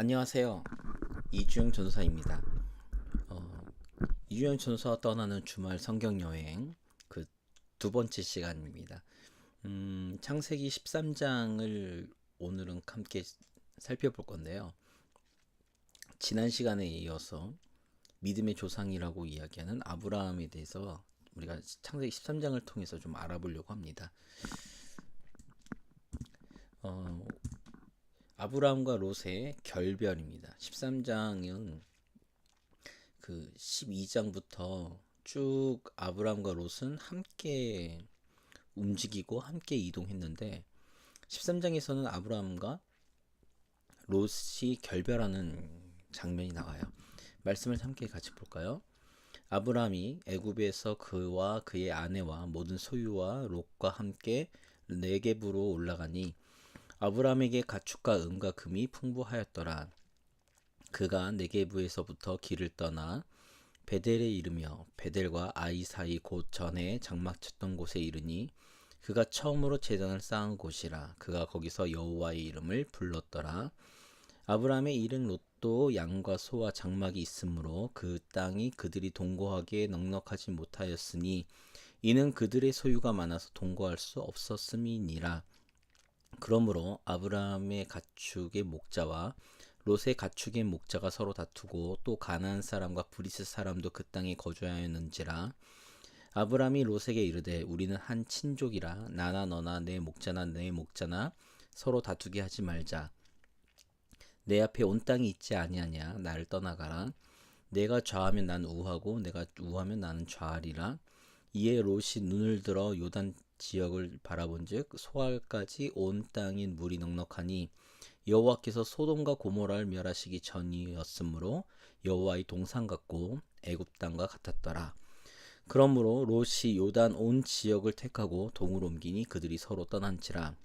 안녕하세요. 이주영 전도사입니다. 이주영 전도사와 떠나는 주말 성경 여행 그 두 번째 시간입니다. 창세기 13장을 오늘은 함께 살펴볼 건데요. 지난 시간에 이어서 믿음의 조상이라고 이야기하는 아브라함에 대해서 우리가 창세기 13장을 통해서 좀 알아보려고 합니다. 아브라함과 롯의 결별입니다. 13장은 그 12장부터 쭉 아브라함과 롯은 함께 움직이고 함께 이동했는데 13장에서는 아브라함과 롯이 결별하는 장면이 나와요. 말씀을 함께 같이 볼까요? 아브라함이 애굽에서 그와 그의 아내와 모든 소유와 롯과 함께 네겝으로 올라가니 아브라함에게 가축과 은과 금이 풍부하였더라. 그가 네겝에서부터 길을 떠나 베델에 이르며 베델과 아이 사이 곧 전에 장막 쳤던 곳에 이르니 그가 처음으로 제단을 쌓은 곳이라. 그가 거기서 여호와의 이름을 불렀더라. 아브라함의 일행 롯도 양과 소와 장막이 있으므로 그 땅이 그들이 동거하기에 넉넉하지 못하였으니 이는 그들의 소유가 많아서 동거할 수 없었음이니라. 그러므로 아브라함의 가축의 목자와 롯의 가축의 목자가 서로 다투고 또 가나안 사람과 브리스 사람도 그 땅에 거주하였는지라. 아브라함이 롯에게 이르되 우리는 한 친족이라 나나 너나 내 목자나 내 목자나 서로 다투게 하지 말자. 내 앞에 온 땅이 있지 아니하냐. 나를 떠나가라. 내가 좌하면 난 우하고 내가 우하면 나는 좌하리라. 이에 롯이 눈을 들어 요단 지역을 바라본즉 소알까지 온 땅인 물이 넉넉하니 여호와께서 소돔과 고모라를 멸하시기 전이었으므로 여호와의 동산 같고 애굽 땅과 같았더라. 그러므로 롯이 요단 온 지역을 택하고 동으로 옮기니 그들이 서로 떠난지라.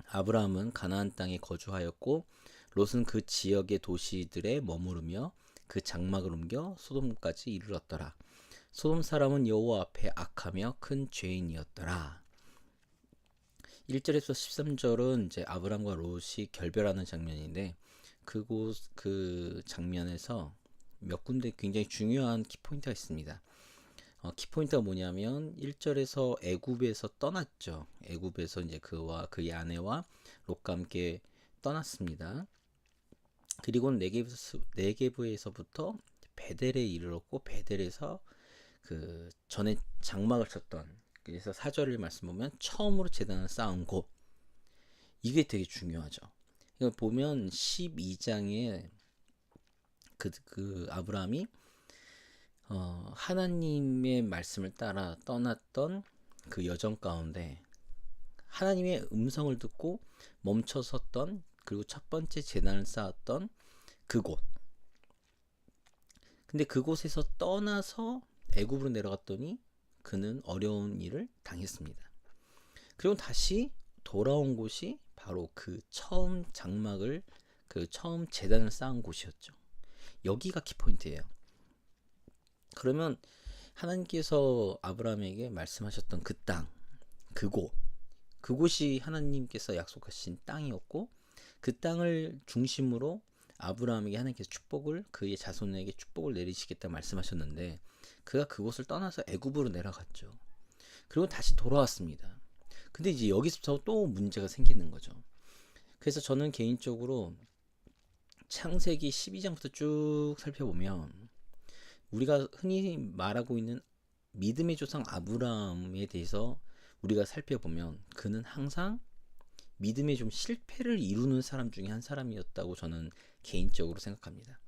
아브라함은 가나안 땅에 거주하였고 롯은 그 지역의 도시들에 머무르며 그 장막을 옮겨 소돔까지 이르렀더라. 소돔 사람은 여호와 앞에 악하며 큰 죄인이었더라. 1절에서 13절은 이제 아브람과 롯이 결별하는 장면인데 그 장면에서 몇 군데 굉장히 중요한 키포인트가 있습니다. 키포인트가 뭐냐면 1절에서 애굽에서 떠났죠. 애굽에서 이제 그와 그의 아내와 롯과 함께 떠났습니다. 그리고 네게브에서부터 베델에 이르렀고 베델에서 그 전에 장막을 쳤던, 그래서 4절을 말씀 보면 처음으로 제단을 쌓은 곳, 이게 되게 중요하죠. 이거 보면 12장에 그 아브라함이 하나님의 말씀을 따라 떠났던 그 여정 가운데 하나님의 음성을 듣고 멈춰 섰던, 그리고 첫 번째 제단을 쌓았던 그곳. 근데 그곳에서 떠나서 애굽으로 내려갔더니 그는 어려운 일을 당했습니다. 그리고 다시 돌아온 곳이 바로 그 처음 장막을, 그 처음 제단을 쌓은 곳이었죠. 여기가 키포인트예요. 그러면 하나님께서 아브라함에게 말씀하셨던 그 땅, 그곳이 하나님께서 약속하신 땅이었고, 그 땅을 중심으로 아브라함에게 하나님께서 축복을, 그의 자손에게 축복을 내리시겠다 말씀하셨는데 그가 그곳을 떠나서 애굽으로 내려갔죠. 그리고 다시 돌아왔습니다. 근데 이제 여기서부터 또 문제가 생기는 거죠. 그래서 저는 개인적으로 창세기 12장부터 쭉 살펴보면 우리가 흔히 말하고 있는 믿음의 조상 아브라함에 대해서 우리가 살펴보면 그는 항상 믿음의 좀 실패를 이루는 사람 중에 한 사람이었다고 저는 개인적으로 생각합니다.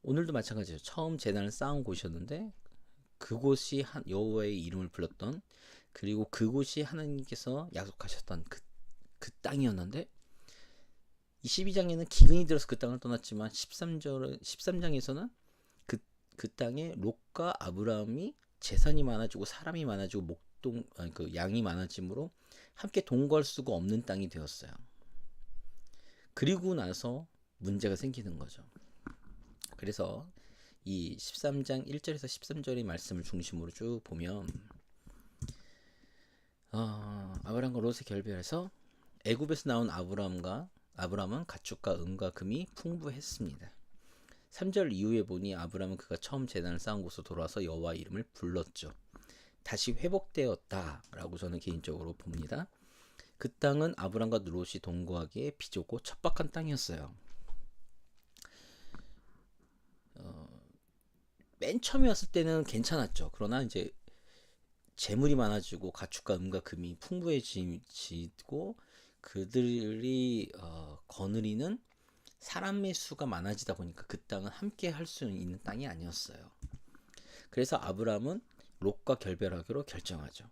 오늘도 마찬가지죠. 처음 제단을 쌓은 곳이었는데 그곳이 여호와의 이름을 불렀던, 그리고 그곳이 하나님께서 약속하셨던 그 땅이었는데 이 12장에는 기근이 들어서 그 땅을 떠났지만 13장에서는 그 땅에 롯과 아브라함이 재산이 많아지고 사람이 많아지고 그 양이 많아짐으로 함께 동거할 수가 없는 땅이 되었어요. 그리고 나서 문제가 생기는 거죠. 그래서 이 13장 1절에서 13절의 말씀을 중심으로 쭉 보면 아브라함과 롯의 결별에서 애굽에서 나온 아브라함과 아브람은 가축과 은과 금이 풍부했습니다. 3절 이후에 보니 아브람은 그가 처음 제단을 쌓은 곳으로 돌아와서 여호와 이름을 불렀죠. 다시 회복되었다라고 저는 개인적으로 봅니다. 그 땅은 아브람과 롯이 동거하기에 비좁고 척박한 땅이었어요. 맨 처음에 왔을 때는 괜찮았죠. 그러나 이제 재물이 많아지고 가축과 은과 금이 풍부해지고 그들이 거느리는 사람의 수가 많아지다 보니까 그 땅은 함께 할 수 있는 땅이 아니었어요. 그래서 아브람은 롯과 결별하기로 결정하죠.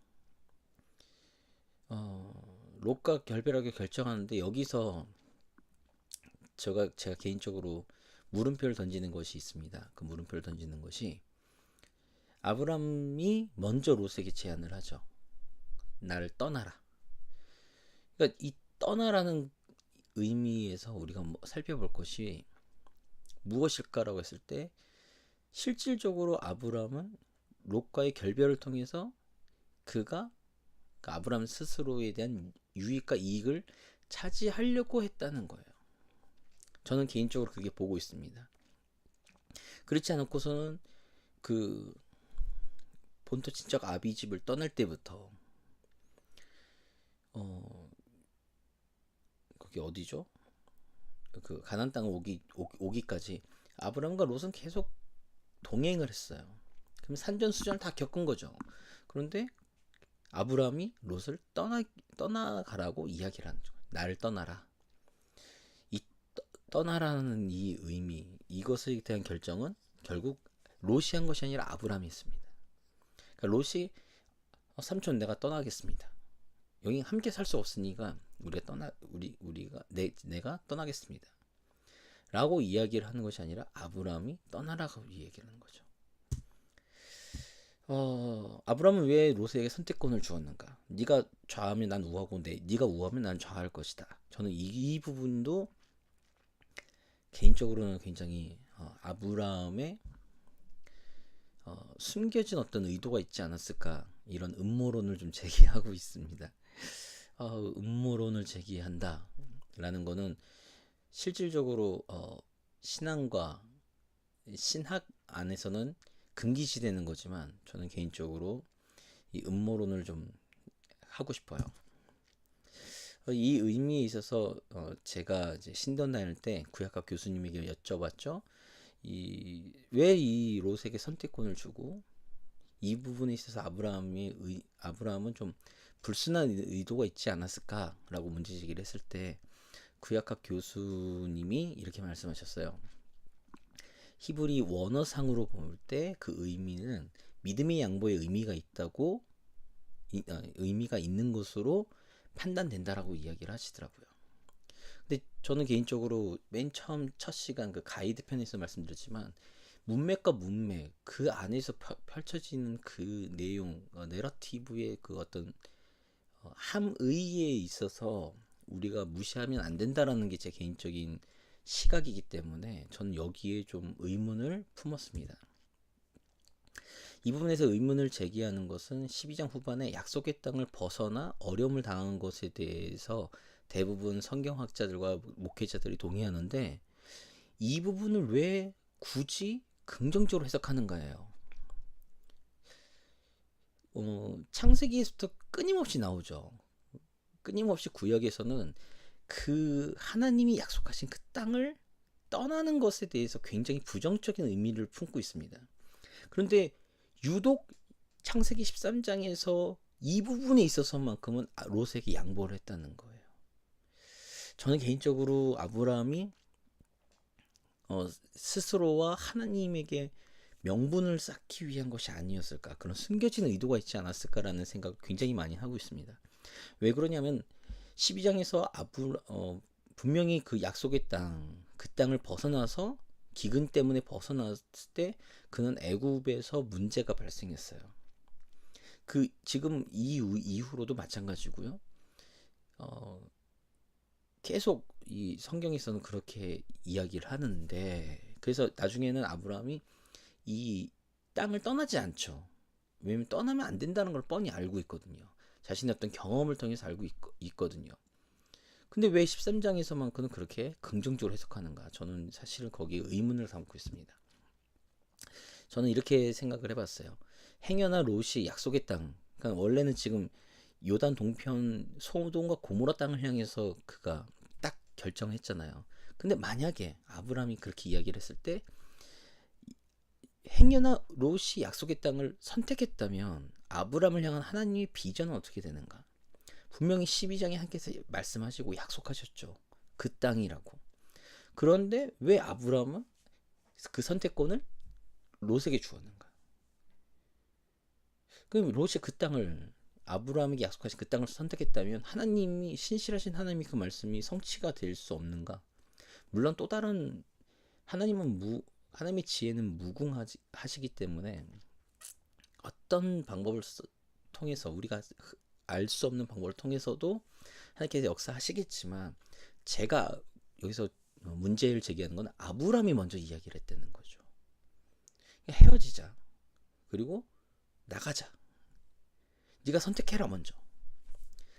롯과 결별하기로 결정하는데 여기서 제가 개인적으로 물음표를 던지는 것이 있습니다. 그 물음표를 던지는 것이 아브람이 먼저 롯에게 제안을 하죠. 나를 떠나라. 그러니까 이 떠나라는 의미에서 우리가 살펴볼 것이 무엇일까라고 했을 때 실질적으로 아브람은 롯과의 결별을 통해서 그러니까 아브람 스스로에 대한 유익과 이익을 차지하려고 했다는 거예요. 저는 개인적으로 그렇게 보고 있습니다. 그렇지 않고서는 그 본토 친척 아비 집을 떠날 때부터 그게 어디죠? 그 가나안 땅을 오기까지 아브람과 롯은 계속 동행을 했어요. 그럼 산전수전을 다 겪은 거죠. 그런데 아브람이 롯을 떠나가라고 이야기를 하는 거죠. 나를 떠나라. 이 떠나라는 이 의미, 이것에 대한 결정은 결국 롯이 한 것이 아니라 아브람이 했습니다. 그러니까 롯이 삼촌 내가 떠나겠습니다. 여기 함께 살 수 없으니까 내가 떠나겠습니다. 라고 이야기를 하는 것이 아니라 아브람이 떠나라고 이야기를 하는 거죠. 아브람은 왜 롯에게 선택권을 주었는가? 네가 좌하면 난 우하고 네가 우하면 난 좌할 것이다. 저는 이 부분도 개인적으로는 굉장히 아브람의 숨겨진 어떤 의도가 있지 않았을까 이런 음모론을 좀 제기하고 있습니다. 음모론을 제기한다 라는 거는 실질적으로 신앙과 신학 안에서는 금기시되는 거지만 저는 개인적으로 이 음모론을 좀 하고 싶어요. 이 의미에 있어서 제가 이제 신던 다닐 때 구약학 교수님에게 여쭤봤죠. 왜 이 롯에게 선택권을 주고 이 부분에 있어서 아브라함은 좀 불순한 의도가 있지 않았을까라고 문제제기를 했을 때 구약학 교수님이 이렇게 말씀하셨어요. 히브리 원어상으로 볼 때 그 의미는 믿음의 양보의 의미가 있다고 의미가 있는 것으로 판단된다라고 이야기를 하시더라고요. 근데 저는 개인적으로 맨 처음 첫 시간 그 가이드 편에서 말씀드렸지만 문맥과 문맥 그 안에서 펼쳐지는 그 내용 내러티브의 그 어떤 함의에 있어서 우리가 무시하면 안 된다라는 게 제 개인적인 시각이기 때문에 저는 여기에 좀 의문을 품었습니다. 이 부분에서 의문을 제기하는 것은 12장 후반에 약속의 땅을 벗어나 어려움을 당한 것에 대해서 대부분 성경학자들과 목회자들이 동의하는데 이 부분을 왜 굳이 긍정적으로 해석하는가예요. 창세기에서부터 끊임없이 나오죠. 끊임없이 구약에서는 그 하나님이 약속하신 그 땅을 떠나는 것에 대해서 굉장히 부정적인 의미를 품고 있습니다. 그런데 유독 창세기 13장에서 이 부분에 있어서만큼은 롯에게 양보를 했다는 거예요. 저는 개인적으로 아브라함이 스스로와 하나님에게 명분을 쌓기 위한 것이 아니었을까, 그런 숨겨진 의도가 있지 않았을까라는 생각을 굉장히 많이 하고 있습니다. 왜 그러냐면 12장에서 분명히 그 약속의 그 땅을 벗어나서 기근 때문에 벗어났을 때 그는 애굽에서 문제가 발생했어요. 그 지금 이후로도 마찬가지고요. 계속 이 성경에서는 그렇게 이야기를 하는데 그래서 나중에는 아브라함이 이 땅을 떠나지 않죠. 왜냐면 떠나면 안 된다는 걸 뻔히 알고 있거든요. 자신의 어떤 경험을 통해서 알고 있거든요. 근데 왜 13장에서만큼은 그렇게 긍정적으로 해석하는가? 저는 사실은 거기에 의문을 삼고 있습니다. 저는 이렇게 생각을 해봤어요. 행여나 롯이 약속의 땅, 그러니까 원래는 지금 요단 동편 소돔과 고모라 땅을 향해서 그가 딱 결정했잖아요. 근데 만약에 아브라함이 그렇게 이야기를 했을 때 행여나 롯이 약속의 땅을 선택했다면 아브라함을 향한 하나님의 비전은 어떻게 되는가? 분명히 12장에 함께서 말씀하시고 약속하셨죠. 그 땅이라고. 그런데 왜 아브라함은 그 선택권을 롯에게 주었는가? 그럼 롯이 그 땅을 아브라함에게 약속하신 그 땅을 선택했다면 하나님이 신실하신 하나님이 그 말씀이 성취가 될 수 없는가? 물론 또 다른 하나님의 지혜는 무궁하시기 때문에 어떤 방법을 통해서 우리가 알 수 없는 방법을 통해서도 하나님께서 역사하시겠지만 제가 여기서 문제를 제기하는 건 아브라함이 먼저 이야기를 했다는 거죠. 헤어지자. 그리고 나가자. 네가 선택해라 먼저.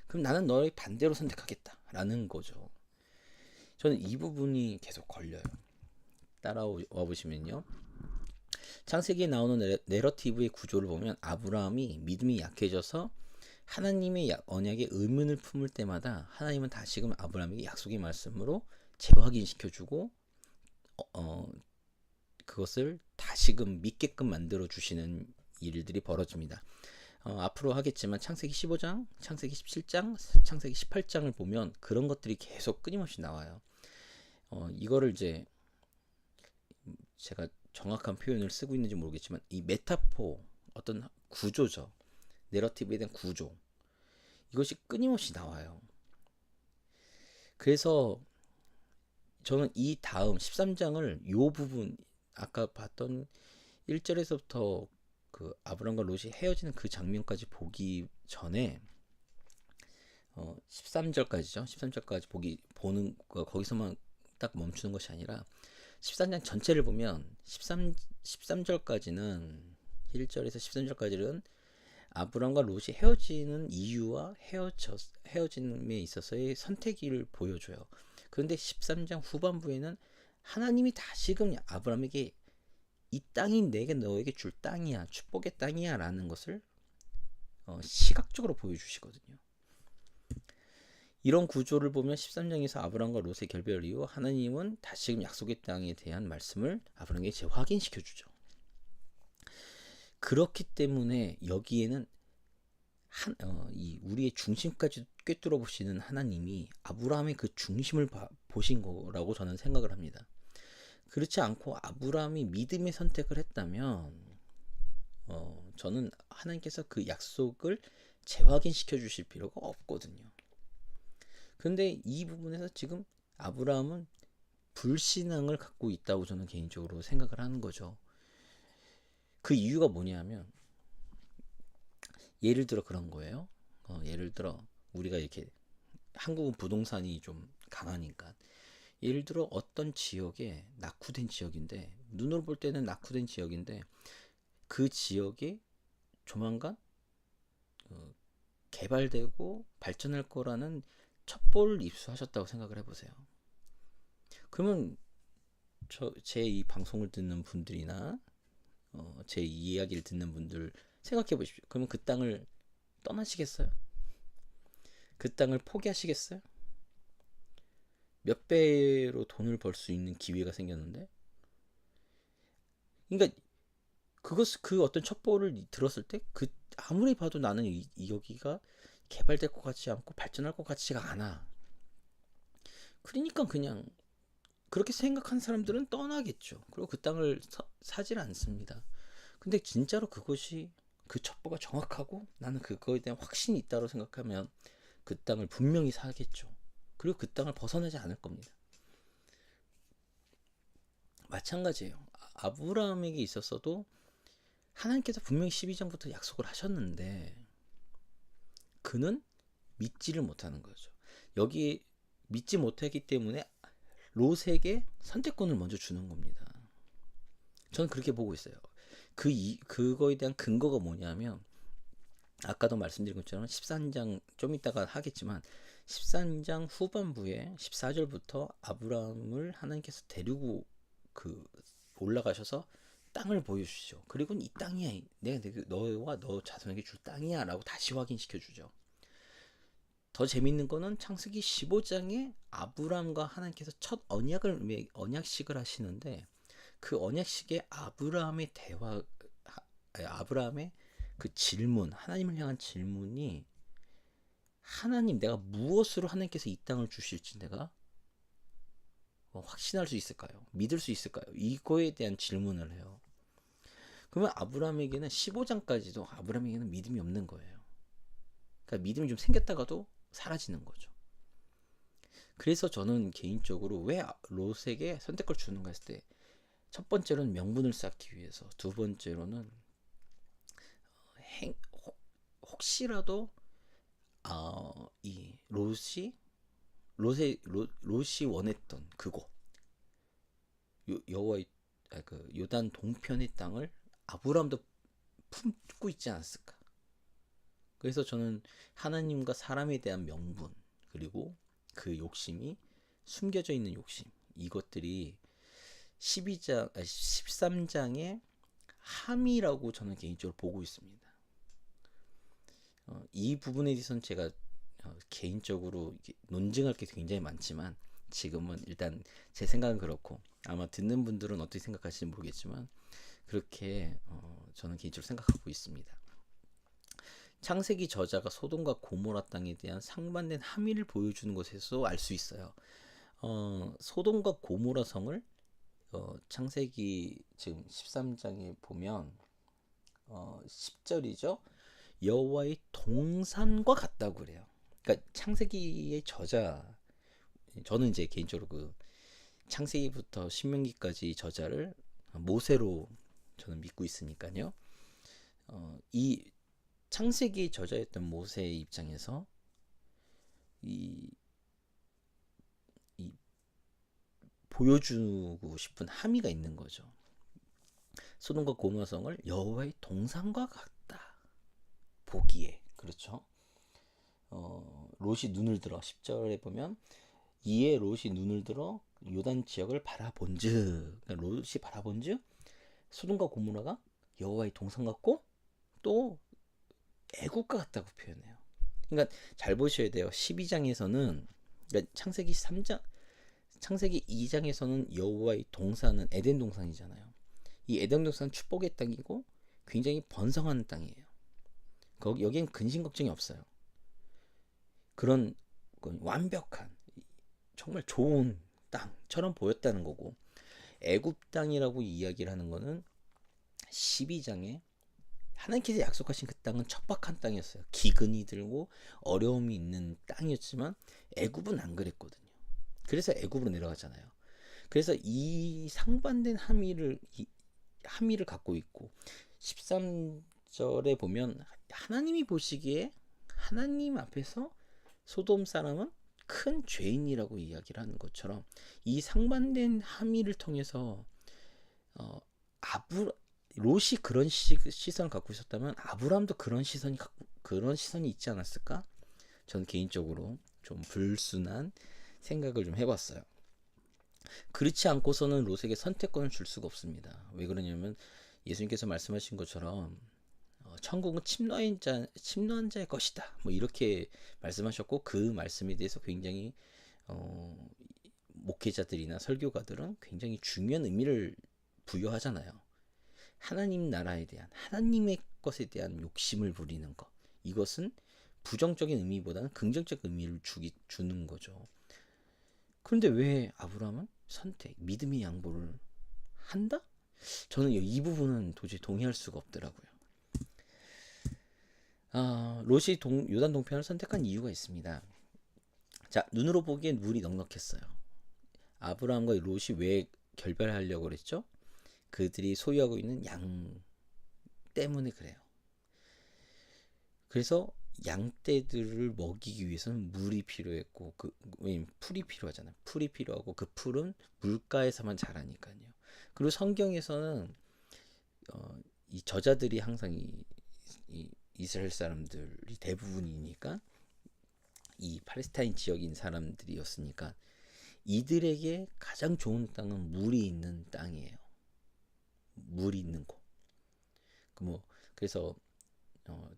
그럼 나는 너의 반대로 선택하겠다라는 거죠. 저는 이 부분이 계속 걸려요. 따라와 보시면요. 창세기에 나오는 내러티브의 구조를 보면 아브라함이 믿음이 약해져서 하나님의 언약에 의문을 품을 때마다 하나님은 다시금 아브라함에게 약속의 말씀으로 재확인시켜주고 그것을 다시금 믿게끔 만들어 주시는 일들이 벌어집니다. 앞으로 하겠지만 창세기 15장, 창세기 17장, 창세기 18장을 보면 그런 것들이 계속 끊임없이 나와요. 이거를 이제 제가 정확한 표현을 쓰고 있는지 모르겠지만 이 메타포 어떤 구조죠. 내러티브에 대한 구조. 이것이 끊임없이 나와요. 그래서 저는 이 다음 13장을 요 부분 아까 봤던 1절에서부터 그 아브람과 롯이 헤어지는 그 장면까지 보기 전에 13절까지죠. 13절까지 보는 거기서만 딱 멈추는 것이 아니라 13장 전체를 보면 13절까지는 1절에서 13절까지는 아브람과 롯이 헤어지는 이유와 헤어짐에 있어서의 선택을 보여줘요. 그런데 13장 후반부에는 하나님이 다시금 아브람에게 이 땅이 내게 너에게 줄 땅이야, 축복의 땅이야 라는 것을 시각적으로 보여주시거든요. 이런 구조를 보면 13장에서 아브람과 롯의 결별 이후 하나님은 다시금 약속의 땅에 대한 말씀을 아브람에게 재확인시켜 주죠. 그렇기 때문에 여기에는 우리의 중심까지 꿰뚫어 보시는 하나님이 아브라함의 그 중심을 보신 거라고 저는 생각을 합니다. 그렇지 않고 아브라함이 믿음의 선택을 했다면 저는 하나님께서 그 약속을 재확인시켜 주실 필요가 없거든요. 그런데 이 부분에서 지금 아브라함은 불신앙을 갖고 있다고 저는 개인적으로 생각을 하는 거죠. 그 이유가 뭐냐면 예를 들어 그런 거예요. 예를 들어 우리가 이렇게 한국은 부동산이 좀 강하니까 예를 들어 어떤 지역에 낙후된 지역인데 눈으로 볼 때는 낙후된 지역인데 그 지역이 조만간 개발되고 발전할 거라는 첩보를 입수하셨다고 생각을 해보세요. 그러면 제 이 방송을 듣는 분들이나 제 이야기를 듣는 분들 생각해 보십시오. 그러면 그 땅을 떠나시겠어요? 그 땅을 포기하시겠어요? 몇 배로 돈을 벌 수 있는 기회가 생겼는데, 그러니까 그 어떤 첩보를 들었을 때 아무리 봐도 나는 여기가 개발될 것 같지 않고 발전할 것 같지가 않아. 그러니까 그냥 그렇게 생각한 사람들은 떠나겠죠. 그리고 그 땅을 사질 않습니다. 근데 진짜로 그것이 그 첩보가 정확하고 나는 그거에 대한 확신이 있다고 생각하면 그 땅을 분명히 사겠죠. 그리고 그 땅을 벗어나지 않을 겁니다. 마찬가지예요. 아브라함에게 있어서도 하나님께서 분명히 12장부터 약속을 하셨는데 그는 믿지를 못하는 거죠. 여기 믿지 못하기 때문에 롯에게 선택권을 먼저 주는 겁니다. 저는 그렇게 보고 있어요. 그거에 대한 근거가 뭐냐면 아까도 말씀드린 것처럼 13장 좀 이따가 하겠지만 13장 후반부에 14절부터 아브라함을 하나님께서 데리고 그 올라가셔서 땅을 보여주시죠. 그리고 이 땅이야, 내가 너와 너 자손에게 줄 땅이야 라고 다시 확인시켜 주죠. 더 재밌는 거는 창세기 15장에 아브라함과 하나님께서 첫 언약식을 하시는데, 그 언약식에 아브라함의 아브라함의 그 질문, 하나님을 향한 질문이, 하나님, 내가 무엇으로 하나님께서 이 땅을 주실지 내가 확신할 수 있을까요? 믿을 수 있을까요? 이거에 대한 질문을 해요. 그러면 아브라함에게는 15장까지도 아브라함에게는 믿음이 없는 거예요. 그러니까 믿음이 좀 생겼다가도 사라지는 거죠. 그래서 저는 개인적으로 왜 롯에게 선택을 주는가 했을 때, 첫 번째로는 명분을 쌓기 위해서, 두 번째로는 혹시라도 이 롯이 원했던 그곳, 여호와의 그 요단 동편의 땅을 아브라함도 품고 있지 않았을까. 그래서 저는 하나님과 사람에 대한 명분, 그리고 그 욕심이, 숨겨져 있는 욕심, 이것들이 13장의 함이라고 저는 개인적으로 보고 있습니다. 이 부분에 대해서는 제가 개인적으로 논증할 게 굉장히 많지만, 지금은 일단 제 생각은 그렇고, 아마 듣는 분들은 어떻게 생각하실지 모르겠지만, 그렇게 저는 개인적으로 생각하고 있습니다. 창세기 저자가 소돔과 고모라 땅에 대한 상반된 함의를 보여주는 것에서 알 수 있어요. 소돔과 고모라 성을 창세기 지금 13장에 보면 10절이죠. 여호와의 동산과 같다고 그래요. 그러니까 창세기의 저자, 저는 이제 개인적으로 그 창세기부터 신명기까지 저자를 모세로 저는 믿고 있으니까요. 이 창세기 저자였던 모세의 입장에서 이 보여주고 싶은 함의가 있는 거죠. 소돔과 고모라 성을 여호와의 동산과 같다 보기에, 그렇죠. 롯이 눈을 들어, 10절에 보면 이에 롯이 눈을 들어 요단 지역을 바라본즉, 그러니까 롯이 바라본즉 소돔과 고모라가 여호와의 동산 같고 또 애국과 같다고 표현해요. 그러니까 잘 보셔야 돼요. 12장에서는, 그러니까 창세기 2장에서는 여호와의 동산은 에덴 동산이잖아요. 이 에덴 동산은 축복의 땅이고 굉장히 번성하는 땅이에요. 여기엔 근심 걱정이 없어요. 그런 완벽한, 정말 좋은 땅처럼 보였다는 거고, 애굽 땅이라고 이야기를 하는 거는 12장에 하나님께서 약속하신 그 땅은 척박한 땅이었어요. 기근이 들고 어려움이 있는 땅이었지만 애굽은 안 그랬거든요. 그래서 애굽으로 내려가잖아요. 그래서 이 상반된 함의를 갖고 있고, 13절에 보면 하나님이 보시기에 하나님 앞에서 소돔 사람은 큰 죄인이라고 이야기를 하는 것처럼, 이 상반된 함의를 통해서 롯이 그런 시선을 갖고 있었다면 아브라함도 그런 시선이 있지 않았을까? 저는 개인적으로 좀 불순한 생각을 좀 해봤어요. 그렇지 않고서는 롯에게 선택권을 줄 수가 없습니다. 왜 그러냐면 예수님께서 말씀하신 것처럼 천국은 침노한 자의 것이다, 뭐 이렇게 말씀하셨고, 그 말씀에 대해서 굉장히 목회자들이나 설교가들은 굉장히 중요한 의미를 부여하잖아요. 하나님 나라에 대한, 하나님의 것에 대한 욕심을 부리는 것, 이것은 부정적인 의미보다는 긍정적 의미를 주는 거죠. 그런데 왜 아브라함은 믿음의 양보를 한다? 저는 이 부분은 도저히 동의할 수가 없더라고요. 롯이 요단 동편을 선택한 이유가 있습니다. 자, 눈으로 보기엔 물이 넉넉했어요. 아브라함과 롯이 왜 결별하려고 그랬죠? 그들이 소유하고 있는 양 때문에 그래요. 그래서 양떼들을 먹이기 위해서는 물이 필요했고, 풀이 필요하잖아요. 풀이 필요하고, 그 풀은 물가에서만 자라니까요. 그리고 성경에서는 이 저자들이 항상 이 이스라엘 사람들이 대부분이니까 이 팔레스타인 지역인 사람들이었으니까 이들에게 가장 좋은 땅은 물이 있는 땅이에요. 물이 있는 곳. 그래서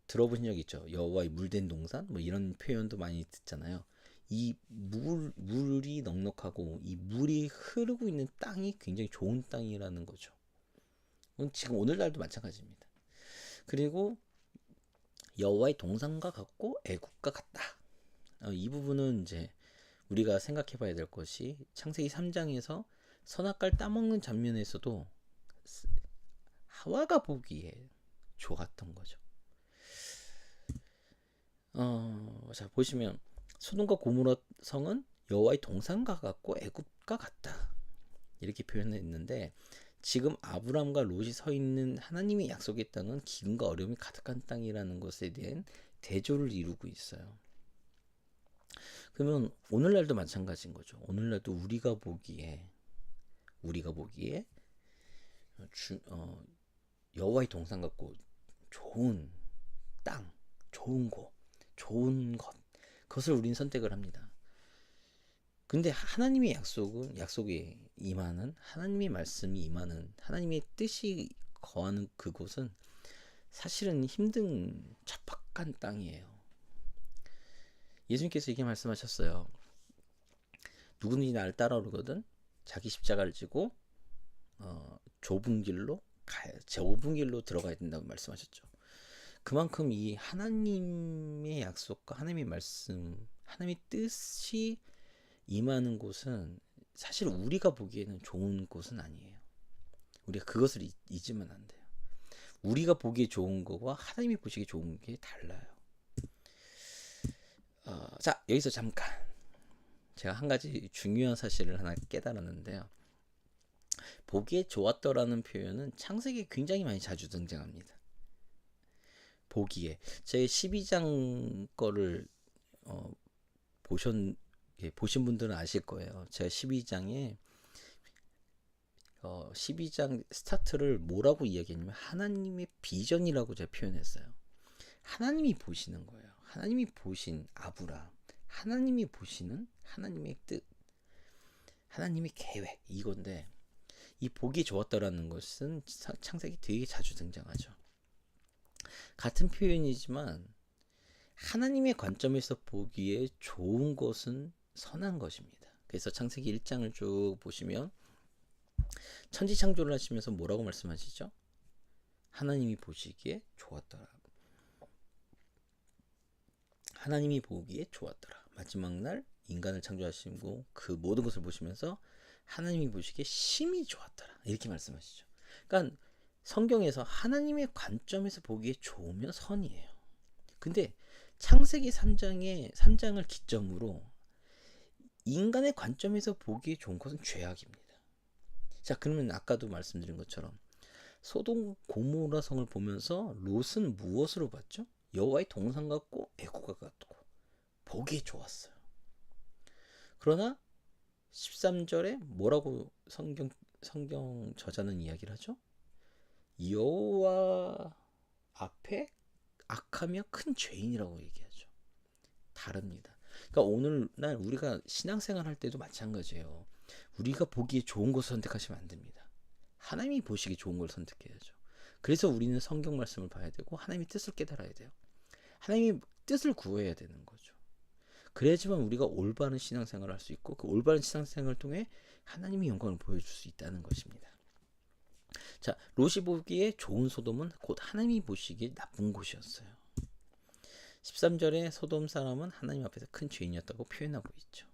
들어보신 적 있죠? 여호와의 물된 동산 뭐 이런 표현도 많이 듣잖아요. 이 물이 넉넉하고 이 물이 흐르고 있는 땅이 굉장히 좋은 땅이라는 거죠. 지금 오늘날도 마찬가지입니다. 그리고 여호와의 동산과 같고 애국과 같다. 이 부분은 이제 우리가 생각해 봐야 될 것이 창세기 3장에서 선악과를 따먹는 장면에서도 하와가 보기에 좋았던 거죠. 자 보시면 소돔과 고모라 성은 여호와의 동산과 같고 애굽과 같다 이렇게 표현했는데 지금 아브람과 롯이 서 있는 하나님의 약속의 땅은 기근과 어려움이 가득한 땅이라는 것에 대한 대조를 이루고 있어요. 그러면 오늘날도 마찬가지인 거죠. 오늘날도 우리가 보기에 여호와의 동산 같고 좋은 땅, 좋은 곳, 좋은 것 그것을 우리는 선택을 합니다. 근데 하나님의 약속에 임하는 하나님의 말씀이 임하는 하나님의 뜻이 거하는 그곳은 사실은 힘든 척박한 땅이에요. 예수님께서 이렇게 말씀하셨어요. 누구든지 나를 따라오거든 자기 십자가를 지고 좁은 길로 들어가야 된다고 말씀하셨죠. 그만큼 이 하나님의 약속과 하나님의 말씀, 하나님의 뜻이 임하는 곳은 사실 우리가 보기에는 좋은 곳은 아니에요. 우리가 그것을 잊으면 안 돼요. 우리가 보기에 좋은 거와 하나님이 보시기에 좋은 게 달라요. 자, 여기서 잠깐 제가 한 가지 중요한 사실을 하나 깨달았는데요. 보기에 좋았더라는 표현은 창세기에 굉장히 많이 자주 등장합니다. 보기에 제 12장 거를 보신 분들은 아실 거예요. 제가 12장 스타트를 뭐라고 이야기했냐면 하나님의 비전이라고 제가 표현했어요. 하나님이 보시는 거예요. 하나님이 보신 아브람, 하나님이 보시는 하나님의 뜻, 하나님의 계획 이건데 이 보기 좋았다라는 것은 창세기 되게 자주 등장하죠. 같은 표현이지만 하나님의 관점에서 보기에 좋은 것은 선한 것입니다. 그래서 창세기 1장을 쭉 보시면 천지 창조를 하시면서 뭐라고 말씀하시죠? 하나님이 보시기에 좋았더라. 하나님이 보기에 좋았더라. 마지막 날 인간을 창조하시고 그 모든 것을 보시면서 하나님이 보시기에 심히 좋았더라. 이렇게 말씀하시죠. 그러니까 성경에서 하나님의 관점에서 보기에 좋으면 선이에요. 근데 창세기 3장을 기점으로 인간의 관점에서 보기에 좋은 것은 죄악입니다. 자, 그러면 아까도 말씀드린 것처럼 소돔 고모라 성을 보면서 롯은 무엇으로 봤죠? 여호와의 동산 같고 애국과 같고 보기에 좋았어요. 그러나 13절에 뭐라고 성경 저자는 이야기를 하죠? 여호와 앞에 악하며 큰 죄인이라고 얘기하죠. 다릅니다. 그러니까 오늘날 우리가 신앙생활 할 때도 마찬가지예요. 우리가 보기에 좋은 것을 선택하시면 안 됩니다. 하나님이 보시기에 좋은 걸 선택해야죠. 그래서 우리는 성경 말씀을 봐야 되고 하나님의 뜻을 깨달아야 돼요. 하나님의 뜻을 구해야 되는 거죠. 그래야지만 우리가 올바른 신앙생활을 할 수 있고 그 올바른 신앙생활을 통해 하나님의 영광을 보여줄 수 있다는 것입니다. 자, 롯이 보기에 좋은 소돔은 곧 하나님이 보시기에 나쁜 곳이었어요. 13절에 소돔 사람은 하나님 앞에서 큰 죄인이었다고 표현하고 있죠.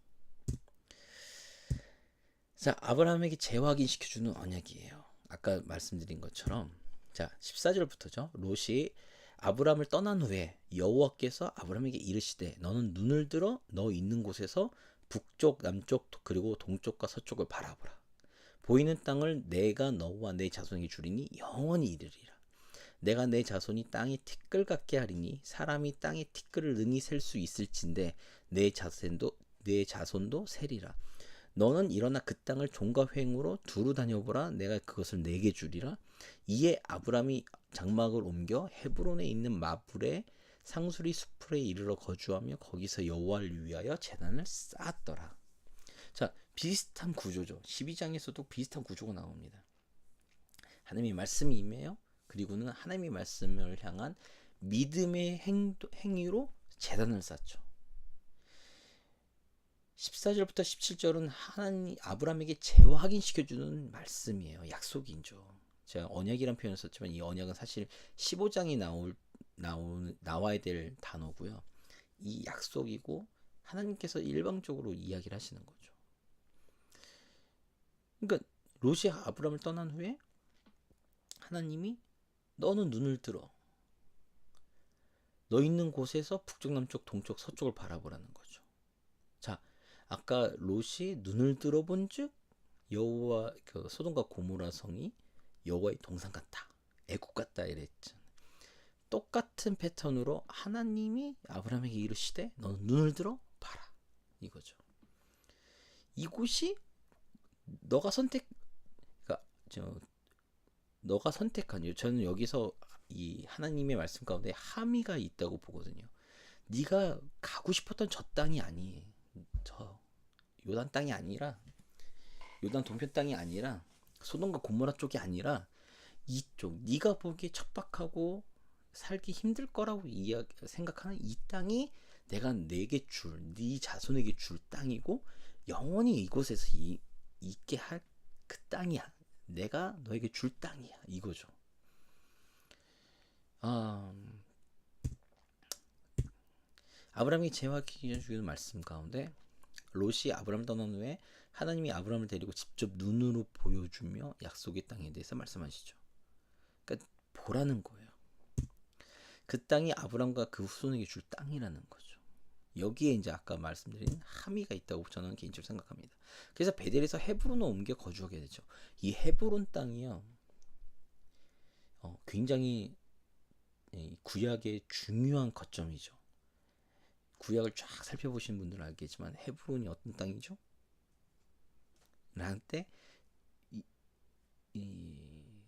자, 아브라함에게 재확인시켜주는 언약이에요. 아까 말씀드린 것처럼 자 14절부터죠. 롯이 아브라함을 떠난 후에 여호와께서 아브라함에게 이르시되 너는 눈을 들어 너 있는 곳에서 북쪽 남쪽 그리고 동쪽과 서쪽을 바라보라. 보이는 땅을 내가 너와 내 자손에게 주리니 영원히 이르리라. 내가 내 자손이 땅의 티끌 같게 하리니 사람이 땅의 티끌을 능히 셀 수 있을진데 내 자손도 세리라. 너는 일어나 그 땅을 종과 횡으로 두루 다녀보라. 내가 그것을 내게 주리라. 이에 아브람이 장막을 옮겨 헤브론에 있는 마불에 상수리 수풀에 이르러 거주하며 거기서 여호와를 위하여 제단을 쌓았더라. 자, 비슷한 구조죠. 12장에서도 비슷한 구조가 나옵니다. 하나님의 말씀이 임해요. 그리고는 하나님의 말씀을 향한 믿음의 행위로 제단을 쌓죠. 14절부터 17절은 하나님 아브라함에게 재확인시켜주는 말씀이에요. 약속이죠. 제가 언약이란 표현을 썼지만 이 언약은 사실 15장이 나와야 될 단어고요. 이 약속이고 하나님께서 일방적으로 이야기를 하시는 거죠. 그러니까 롯이 아브라함을 떠난 후에 하나님이 너는 눈을 들어 너 있는 곳에서 북쪽, 남쪽, 동쪽, 서쪽을 바라보라는 거죠. 자, 아까 롯이 눈을 들어본즉 여호와 그 소돔과 고모라 성이 여호와의 동산 같다, 애국 같다 이랬죠. 똑같은 패턴으로 하나님이 아브라함에게 이르시되 너는 눈을 들어 봐라 이거죠. 이곳이 너가 선택한 저는 여기서 이 하나님의 말씀 가운데 함의가 있다고 보거든요. 네가 가고 싶었던 저 땅이 아니에요. 저 요단 땅이 아니라 요단 동편 땅이 아니라 소돔과 고모라 쪽이 아니라 이쪽 네가 보기에 척박하고 살기 힘들 거라고 생각하는 이 땅이 내가 내게 줄, 네 자손에게 줄 땅이고 영원히 이곳에서 있게 할 그 땅이야. 내가 너에게 줄 땅이야. 이거죠. 아브라함이 재확인해 주는 말씀 가운데 롯이 아브라함 떠난 후에 하나님이 아브라함을 데리고 직접 눈으로 보여주며 약속의 땅에 대해서 말씀하시죠. 그러니까 보라는 거예요. 그 땅이 아브라함과 그 후손에게 줄 땅이라는 거죠. 여기에 이제 아까 말씀드린 함의가 있다고 저는 개인적으로 생각합니다. 그래서 베델에서 헤브론으로 옮겨 거주하게 되죠. 이 헤브론 땅이요, 굉장히 구약의 중요한 거점이죠. 구약을 쫙 살펴보신 분들은 알겠지만 헤브론이 어떤 땅이죠? 라는 때 이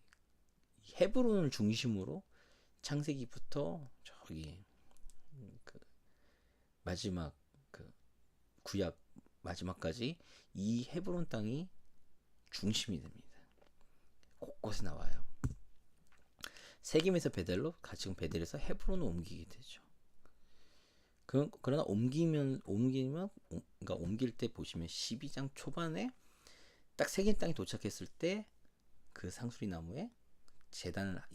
헤브론을 중심으로 창세기부터 저기 그 마지막 그 구약 마지막까지 이 헤브론 땅이 중심이 됩니다. 곳곳에 나와요. 세겜에서 베델로, 지금 베델에서 헤브론을 옮기게 되죠. 그러나 그러니까 옮길 때 보시면 12장 초반에 딱 세겜 땅에 도착했을 때 그 상수리 나무에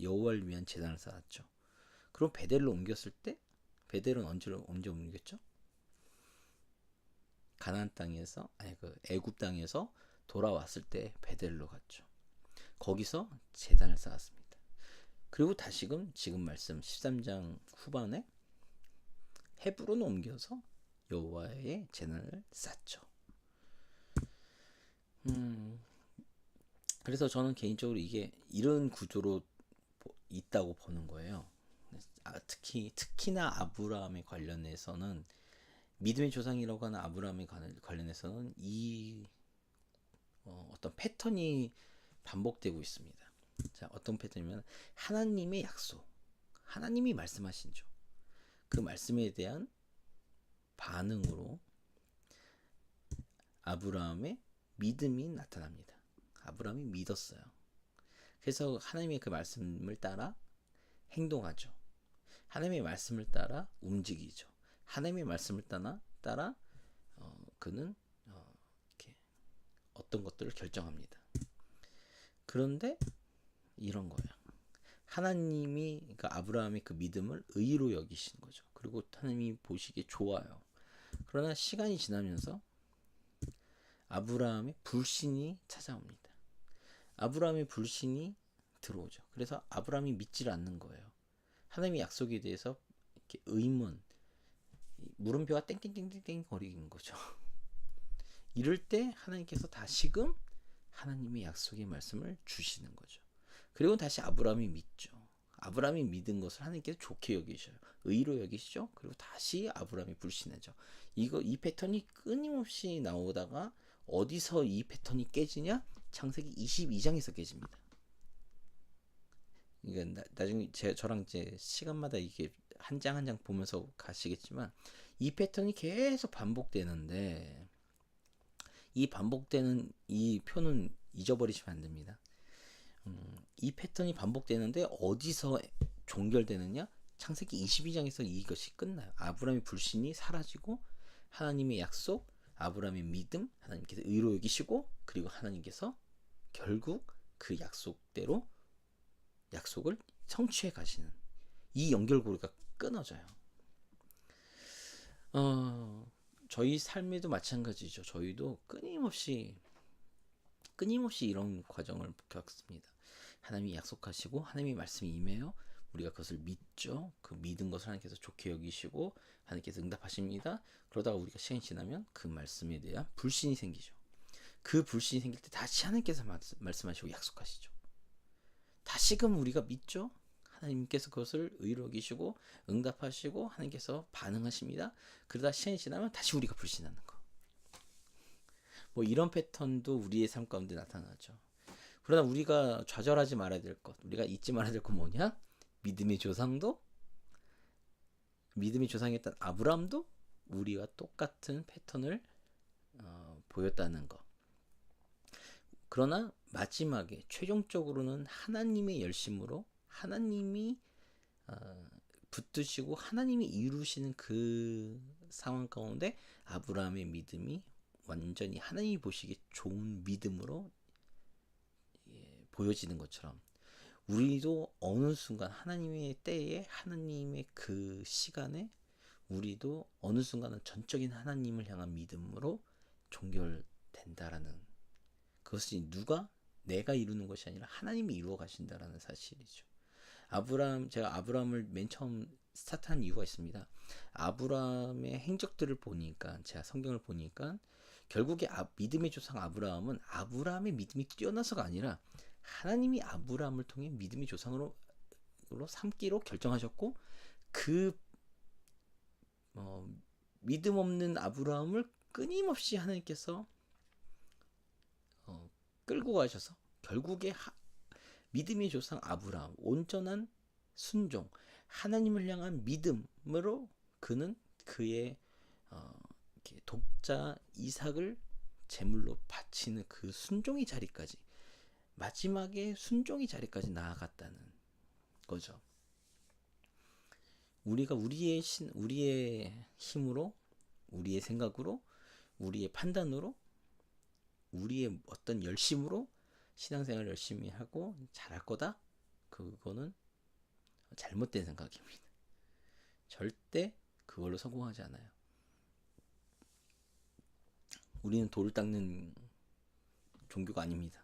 여호와를 위한 제단을 쌓았죠. 그럼 베델로 옮겼을 때 베델은 언제 옮겼죠? 가나안 땅에서 애굽 땅에서 돌아왔을 때 베델로 갔죠. 거기서 제단을 쌓았습니다. 그리고 다시금 지금 말씀 13장 후반에 헤브론을 옮겨서 여호와의 제단을 쌓죠. 그래서 저는 개인적으로 이게 이런 구조로 있다고 보는 거예요. 특히나 아브라함에 관련해서는 믿음의 조상이라고 하는 아브라함에 관련해서는 이 어떤 패턴이 반복되고 있습니다. 자, 어떤 패턴이면 하나님의 약속, 하나님이 말씀하신죠. 그 말씀에 대한 반응으로 아브라함의 믿음이 나타납니다. 아브라함이 믿었어요. 그래서 하나님의 그 말씀을 따라 행동하죠. 하나님의 말씀을 따라 움직이죠. 하나님의 말씀을 따라 그는 이렇게 어떤 것들을 결정합니다. 그런데 이런 거예요. 하나님이 그러니까 아브라함의 그 믿음을 의로 여기시는 거죠. 그리고 하나님이 보시기에 좋아요. 그러나 시간이 지나면서 아브라함의 불신이 찾아옵니다. 아브라함의 불신이 들어오죠. 그래서 아브라함이 믿지를 않는 거예요. 하나님의 약속에 대해서 이렇게 의문, 물음표가 땡땡땡땡 거리는 거죠. 이럴 때 하나님께서 다시금 하나님의 약속의 말씀을 주시는 거죠. 그리고 다시 아브라함이 믿죠. 아브라함이 믿은 것을 하나님께서 좋게 여기셔요. 의로 여기시죠. 그리고 다시 아브라함이 불신하죠. 이 패턴이 끊임없이 나오다가 어디서 이 패턴이 깨지냐? 창세기 22장에서 깨집니다. 이게 나중에 저랑 이제 시간마다 이게 한 장 한 장 보면서 가시겠지만 이 패턴이 계속 반복되는데 이 반복되는 이 표는 잊어버리시면 안 됩니다. 이 패턴이 반복되는데 어디서 종결되느냐? 창세기 22장에서 이것이 끝나요. 아브라함의 불신이 사라지고 하나님의 약속, 아브라함의 믿음, 하나님께서 의로 여기시고 그리고 하나님께서 결국 그 약속대로 약속을 성취해 가시는 이 연결고리가 끊어져요. 저희 삶에도 마찬가지죠. 저희도 끊임없이 이런 과정을 겪습니다. 하나님이 약속하시고 하나님의 말씀이 임해요. 우리가 그것을 믿죠. 그 믿은 것을 하나님께서 좋게 여기시고 하나님께서 응답하십니다. 그러다가 우리가 시간이 지나면 그 말씀에 대한 불신이 생기죠. 그 불신이 생길 때 다시 하나님께서 말씀하시고 약속하시죠. 다시금 우리가 믿죠. 하나님께서 그것을 의로 여기시고 응답하시고 하나님께서 반응하십니다. 그러다 시간이 지나면 다시 우리가 불신하는 거. 뭐 이런 패턴도 우리의 삶 가운데 나타나죠. 그러나 우리가 좌절하지 말아야 될 것, 우리가 잊지 말아야 될 것 뭐냐? 믿음의 조상이었던 아브라함도 우리와 똑같은 패턴을 보였다는 것. 그러나 마지막에 최종적으로는 하나님의 열심으로 하나님이 붙드시고 하나님이 이루시는 그 상황 가운데 아브라함의 믿음이 완전히 하나님이 보시기에 좋은 믿음으로 보여지는 것처럼 우리도 어느 순간 하나님의 때에 하나님의 그 시간에 우리도 어느 순간은 전적인 하나님을 향한 믿음으로 종결된다라는 그것이 내가 이루는 것이 아니라 하나님이 이루어 가신다라는 사실이죠. 제가 아브라함을 맨 처음 스타트한 이유가 있습니다. 아브라함의 행적들을 보니까 제가 성경을 보니까 결국에 믿음의 조상 아브라함은 아브라함의 믿음이 뛰어나서가 아니라 하나님이 아브라함을 통해 믿음의 조상으로 삼기로 결정하셨고 그 믿음 없는 아브라함을 끊임없이 하나님께서 끌고 가셔서 결국에 믿음의 조상 아브라함 온전한 순종 하나님을 향한 믿음으로 그는 그의 독자 이삭을 제물로 바치는 그 순종의 자리까지 마지막에 순종의 자리까지 나아갔다는 거죠. 우리가 우리의 힘으로 우리의 생각으로 우리의 판단으로 우리의 어떤 열심으로 신앙생활을 열심히 하고 잘할 거다? 그거는 잘못된 생각입니다. 절대 그걸로 성공하지 않아요. 우리는 돌을 닦는 종교가 아닙니다.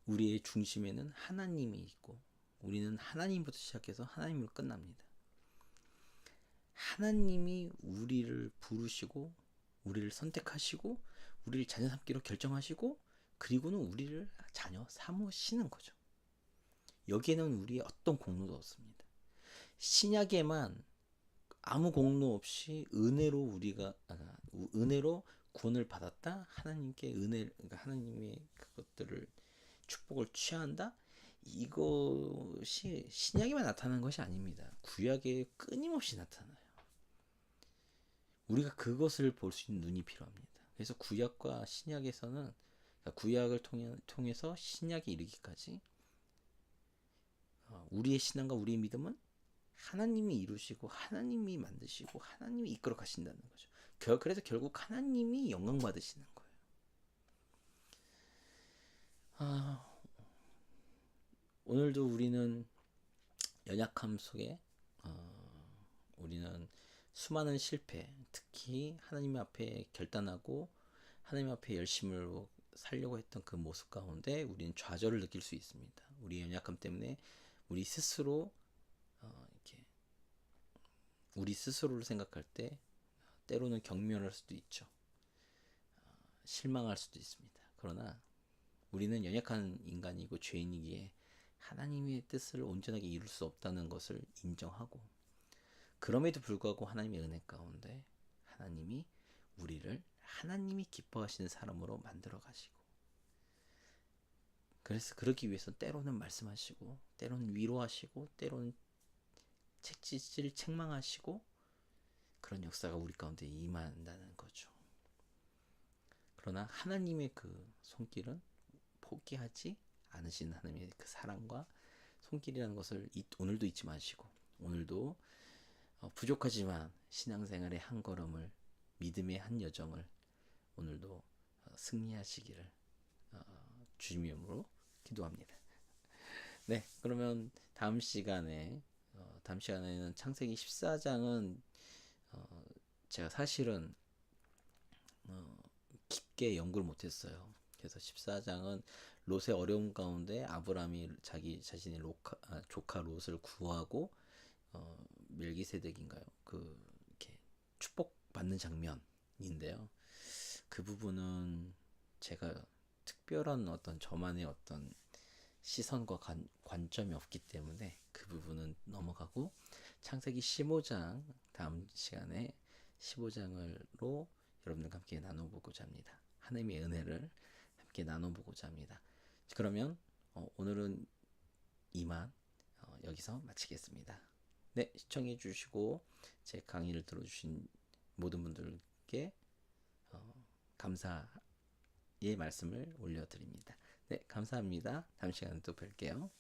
우리의 중심에는 하나님이 있고 우리는 하나님부터 시작해서 하나님으로 끝납니다. 하나님이 우리를 부르시고 우리를 선택하시고 우리를 자녀 삼기로 결정하시고 그리고는 우리를 자녀 삼으시는 거죠. 여기에는 우리의 어떤 공로도 없습니다. 신약에만 아무 공로 없이 은혜로 구원을 받았다. 하나님께 그러니까 하나님의 그것들을 축복을 취한다. 이것이 신약에만 나타나는 것이 아닙니다. 구약에 끊임없이 나타나요. 우리가 그것을 볼 수 있는 눈이 필요합니다. 그래서 구약과 신약에서는 구약을 통해서 신약에 이르기까지 우리의 신앙과 우리의 믿음은 하나님이 이루시고 하나님이 만드시고 하나님이 이끌어 가신다는 거죠. 그래서 결국 하나님이 영광 받으시는 거예요. 오늘도 우리는 연약함 속에 우리는 수많은 실패, 특히 하나님 앞에 결단하고 하나님 앞에 열심으로 살려고 했던 그 모습 가운데 우리는 좌절을 느낄 수 있습니다. 우리의 연약함 때문에 우리 스스로를 생각할 때 때로는 경멸할 수도 있죠. 실망할 수도 있습니다. 그러나 우리는 연약한 인간이고 죄인이기에 하나님의 뜻을 온전하게 이룰 수 없다는 것을 인정하고 그럼에도 불구하고 하나님의 은혜 가운데 하나님이 우리를 하나님이 기뻐하시는 사람으로 만들어 가시고 그래서 그러기 위해서 때로는 말씀하시고 때로는 위로하시고 때로는 채찍질 책망하시고 그런 역사가 우리 가운데 임한다는 거죠. 그러나 하나님의 그 손길은 포기하지 않으신 하나님의 그 사랑과 손길이라는 것을 오늘도 잊지 마시고, 오늘도 부족하지만 신앙생활의 한 걸음을, 믿음의 한 여정을 오늘도 승리하시기를 주님의 이름으로 기도합니다. 네, 그러면 다음 시간에는 창세기 14장은 제가 사실은 깊게 연구를 못했어요. 그래서 14장은 롯의 어려움 가운데 아브라함이 자신의 조카 롯을 구하고 멜기세덱인가요? 이렇게 축복받는 장면인데요. 그 부분은 제가 특별한 어떤 저만의 어떤 시선과 관점이 없기 때문에 그 부분은 넘어가고, 창세기 15장 다음 시간에 15장으로 여러분들과 함께 나눠보고자 합니다. 하나님의 은혜를 함께 나눠보고자 합니다. 그러면 오늘은 이만 여기서 마치겠습니다. 네, 시청해 주시고 제 강의를 들어주신 모든 분들께 감사의 말씀을 올려드립니다. 네, 감사합니다. 다음 시간에 또 뵐게요.